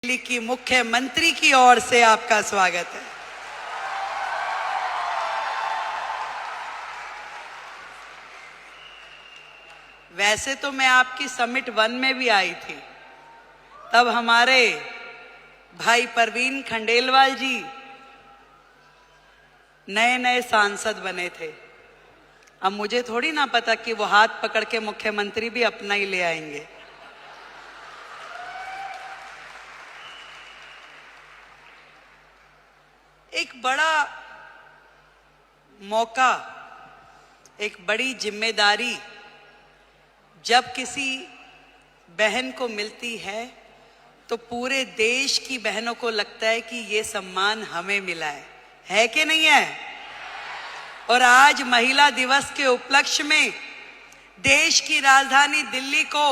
दिल्ली की मुख्यमंत्री की ओर से आपका स्वागत है। वैसे तो मैं आपकी समिट 1 में भी आई थी, तब हमारे भाई परवीन खंडेलवाल जी नए नए सांसद बने थे। अब मुझे थोड़ी ना पता कि वो हाथ पकड़ के मुख्यमंत्री भी अपना ही ले आएंगे। एक बड़ा मौका, एक बड़ी जिम्मेदारी जब किसी बहन को मिलती है तो पूरे देश की बहनों को लगता है कि ये सम्मान हमें मिला है कि नहीं है? और आज महिला दिवस के उपलक्ष्य में देश की राजधानी दिल्ली को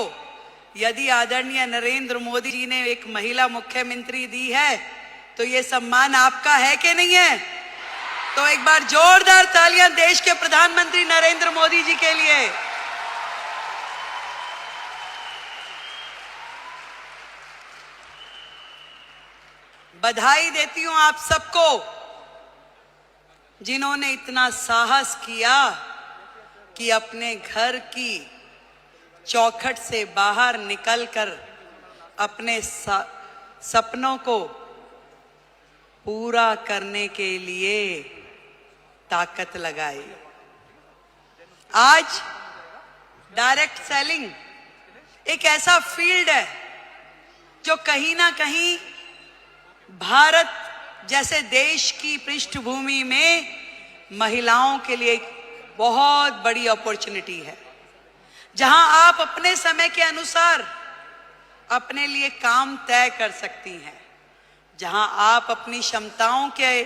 यदि आदरणीय नरेंद्र मोदी जी ने एक महिला मुख्यमंत्री दी है तो ये सम्मान आपका है कि नहीं है? तो एक बार जोरदार तालियां देश के प्रधानमंत्री नरेंद्र मोदी जी के लिए। बधाई देती हूं आप सबको जिन्होंने इतना साहस किया कि अपने घर की चौखट से बाहर निकलकर अपने सपनों को पूरा करने के लिए ताकत लगाई। आज डायरेक्ट सेलिंग एक ऐसा फील्ड है जो कहीं ना कहीं भारत जैसे देश की पृष्ठभूमि में महिलाओं के लिए एक बहुत बड़ी अपॉर्चुनिटी है, जहां आप अपने समय के अनुसार अपने लिए काम तय कर सकती हैं, जहां आप अपनी क्षमताओं के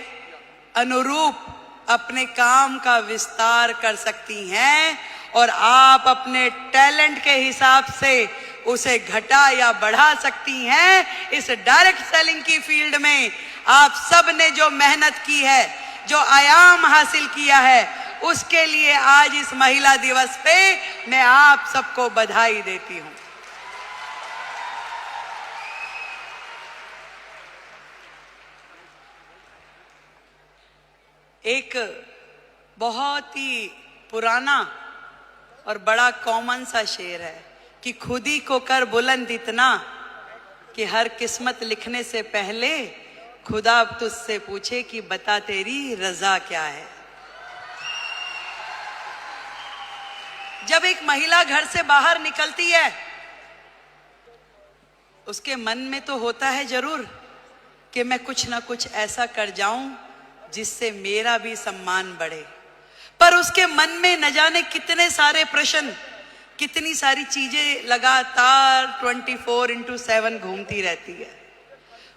अनुरूप अपने काम का विस्तार कर सकती हैं और आप अपने टैलेंट के हिसाब से उसे घटा या बढ़ा सकती हैं। इस डायरेक्ट सेलिंग की फील्ड में आप सब ने जो मेहनत की है, जो आयाम हासिल किया है, उसके लिए आज इस महिला दिवस पे मैं आप सबको बधाई देती हूं। एक बहुत ही पुराना और बड़ा कॉमन सा शेर है कि खुद ही को कर बुलंद इतना कि हर किस्मत लिखने से पहले खुदा तुझसे पूछे कि बता तेरी रजा क्या है। जब एक महिला घर से बाहर निकलती है उसके मन में तो होता है जरूर कि मैं कुछ ना कुछ ऐसा कर जाऊं जिससे मेरा भी सम्मान बढ़े, पर उसके मन में न जाने कितने सारे प्रश्न, कितनी सारी चीजें लगातार 24/7 घूमती रहती है।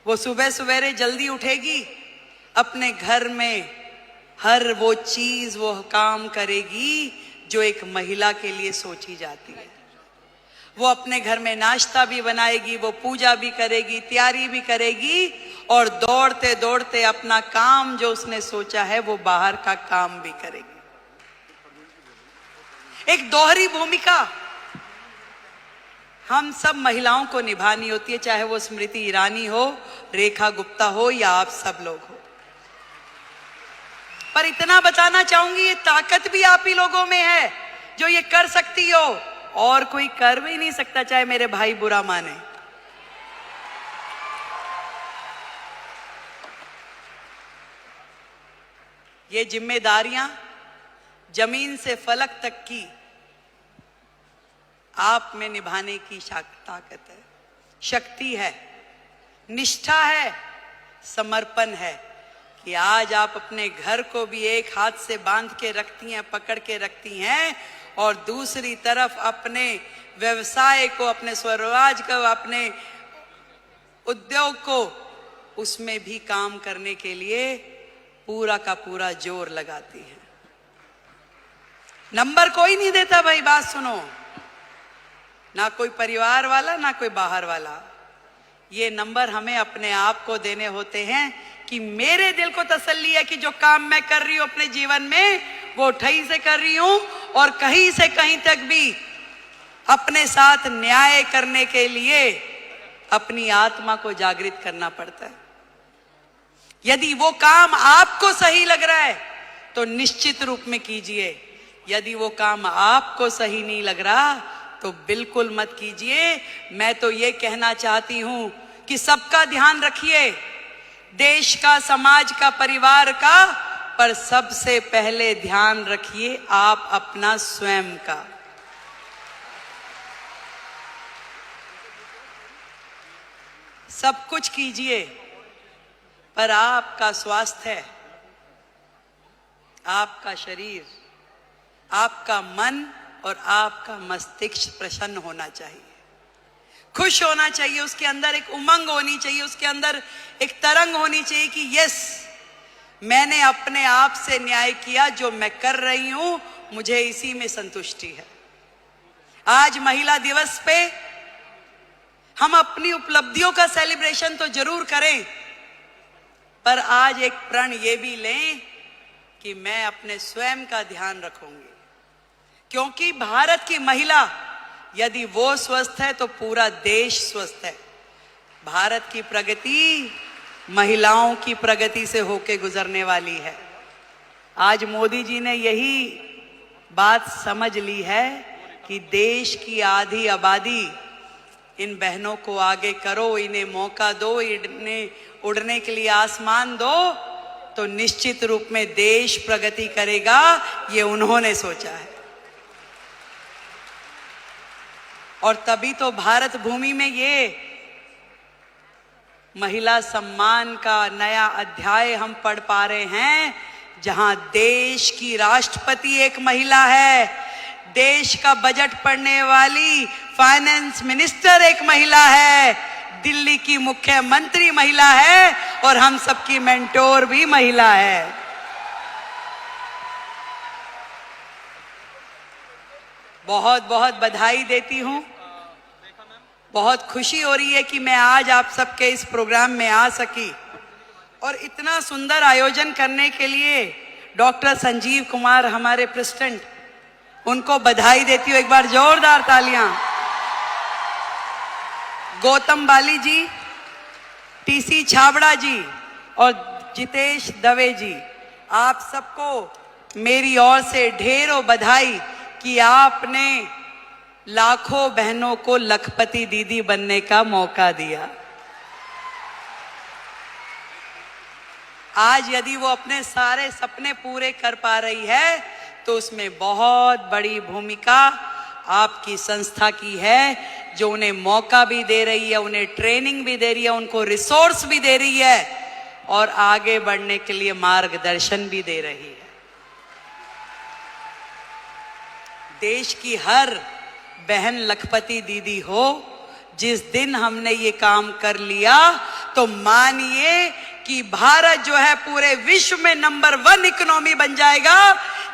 वो सुबह सवेरे जल्दी उठेगी, अपने घर में हर वो चीज, वो काम करेगी जो एक महिला के लिए सोची जाती है। वो अपने घर में नाश्ता भी बनाएगी, वो पूजा भी करेगी, तैयारी भी करेगी और दौड़ते दौड़ते अपना काम जो उसने सोचा है वो बाहर का काम भी करेगी। एक दोहरी भूमिका हम सब महिलाओं को निभानी होती है, चाहे वो स्मृति ईरानी हो, रेखा गुप्ता हो या आप सब लोग हो। पर इतना बताना चाहूंगी, ये ताकत भी आप ही लोगों में है जो ये कर सकती हो, और कोई कर भी नहीं सकता, चाहे मेरे भाई बुरा माने। ये जिम्मेदारियां जमीन से फलक तक की आप में निभाने की ताकत है, शक्ति है, निष्ठा है, समर्पण है कि आज आप अपने घर को भी एक हाथ से बांध के रखती हैं, पकड़ के रखती हैं, और दूसरी तरफ अपने व्यवसाय को, अपने स्वरोजगार को, अपने उद्योग को, उसमें भी काम करने के लिए पूरा का पूरा जोर लगाती है। नंबर कोई नहीं देता भाई, बात सुनो, ना कोई परिवार वाला ना कोई बाहर वाला। ये नंबर हमें अपने आप को देने होते हैं कि मेरे दिल को तसल्ली है कि जो काम मैं कर रही हूं अपने जीवन में वो ठई से कर रही हूं, और कहीं से कहीं तक भी अपने साथ न्याय करने के लिए अपनी आत्मा को जागृत करना पड़ता है। यदि वो काम आपको सही लग रहा है तो निश्चित रूप में कीजिए, यदि वो काम आपको सही नहीं लग रहा तो बिल्कुल मत कीजिए। मैं तो ये कहना चाहती हूं कि सबका ध्यान रखिए, देश का, समाज का, परिवार का, पर सबसे पहले ध्यान रखिए आप अपना स्वयं का। सब कुछ कीजिए पर आपका स्वास्थ्य, आपका शरीर, आपका मन और आपका मस्तिष्क प्रसन्न होना चाहिए, खुश होना चाहिए, उसके अंदर एक उमंग होनी चाहिए, उसके अंदर एक तरंग होनी चाहिए कि यस, मैंने अपने आप से न्याय किया, जो मैं कर रही हूं मुझे इसी में संतुष्टि है। आज महिला दिवस पे हम अपनी उपलब्धियों का सेलिब्रेशन तो जरूर करें, पर आज एक प्रण ये भी लें कि मैं अपने स्वयं का ध्यान रखूंगी, क्योंकि भारत की महिला यदि वो स्वस्थ है तो पूरा देश स्वस्थ है। भारत की प्रगति महिलाओं की प्रगति से होके गुजरने वाली है। आज मोदी जी ने यही बात समझ ली है कि देश की आधी आबादी, इन बहनों को आगे करो, इन्हें मौका दो, इन्हें उड़ने के लिए आसमान दो, तो निश्चित रूप में देश प्रगति करेगा। ये उन्होंने सोचा है और तभी तो भारत भूमि में ये महिला सम्मान का नया अध्याय हम पढ़ पा रहे हैं, जहां देश की राष्ट्रपति एक महिला है, देश का बजट पढ़ने वाली फाइनेंस मिनिस्टर एक महिला है, दिल्ली की मुख्यमंत्री महिला है और हम सबकी मेंटोर भी महिला है। बहुत बहुत बधाई देती हूं, बहुत खुशी हो रही है कि मैं आज आप सबके इस प्रोग्राम में आ सकी और इतना सुंदर आयोजन करने के लिए डॉक्टर संजीव कुमार हमारे प्रेसिडेंट, उनको बधाई देती हूँ। एक बार जोरदार तालियां। गौतम बाली जी, टीसी छाबड़ा जी और जितेश दवे जी, आप सबको मेरी ओर से ढेरों बधाई कि आपने लाखों बहनों को लखपति दीदी बनने का मौका दिया। आज यदि वो अपने सारे सपने पूरे कर पा रही है तो उसमें बहुत बड़ी भूमिका आपकी संस्था की है, जो उन्हें मौका भी दे रही है, उन्हें ट्रेनिंग भी दे रही है, उनको रिसोर्स भी दे रही है और आगे बढ़ने के लिए मार्गदर्शन भी दे रही है। देश की हर बहन लखपति दीदी हो। जिस दिन हमने ये काम कर लिया तो मानिए कि भारत जो है पूरे विश्व में नंबर 1 इकोनॉमी बन जाएगा।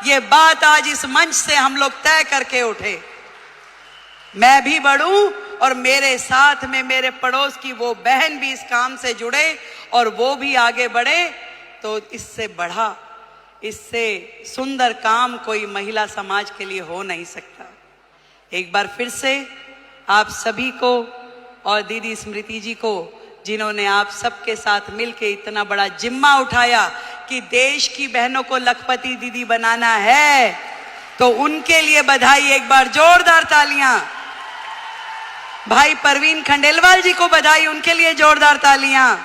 ये बात आज इस मंच से हम लोग तय करके उठे। मैं भी बढ़ूं और मेरे साथ में मेरे पड़ोस की वो बहन भी इस काम से जुड़े और वो भी आगे बढ़े, तो इससे बढ़ा, इससे सुंदर काम कोई महिला समाज के लिए हो नहीं सकता। एक बार फिर से आप सभी को और दीदी स्मृति जी को, जिन्होंने आप सबके साथ मिलकर इतना बड़ा जिम्मा उठाया कि देश की बहनों को लखपति दीदी बनाना है, तो उनके लिए बधाई। एक बार जोरदार तालियां। भाई परवीन खंडेलवाल जी को बधाई, उनके लिए जोरदार तालियां।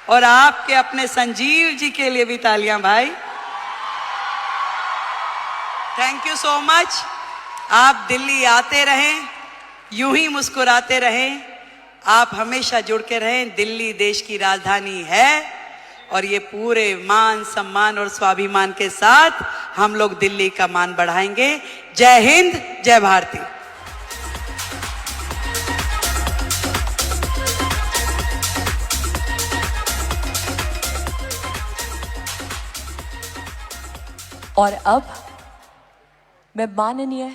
और आपके अपने संजीव जी के लिए भी तालियां भाई। Thank you so much. आप दिल्ली आते रहें, यूं ही मुस्कुराते रहें, आप हमेशा जुड़ के रहें। दिल्ली देश की राजधानी है और ये पूरे मान सम्मान और स्वाभिमान के साथ हम लोग दिल्ली का मान बढ़ाएंगे। जय हिंद, जय भारती। और अब मैं माननीय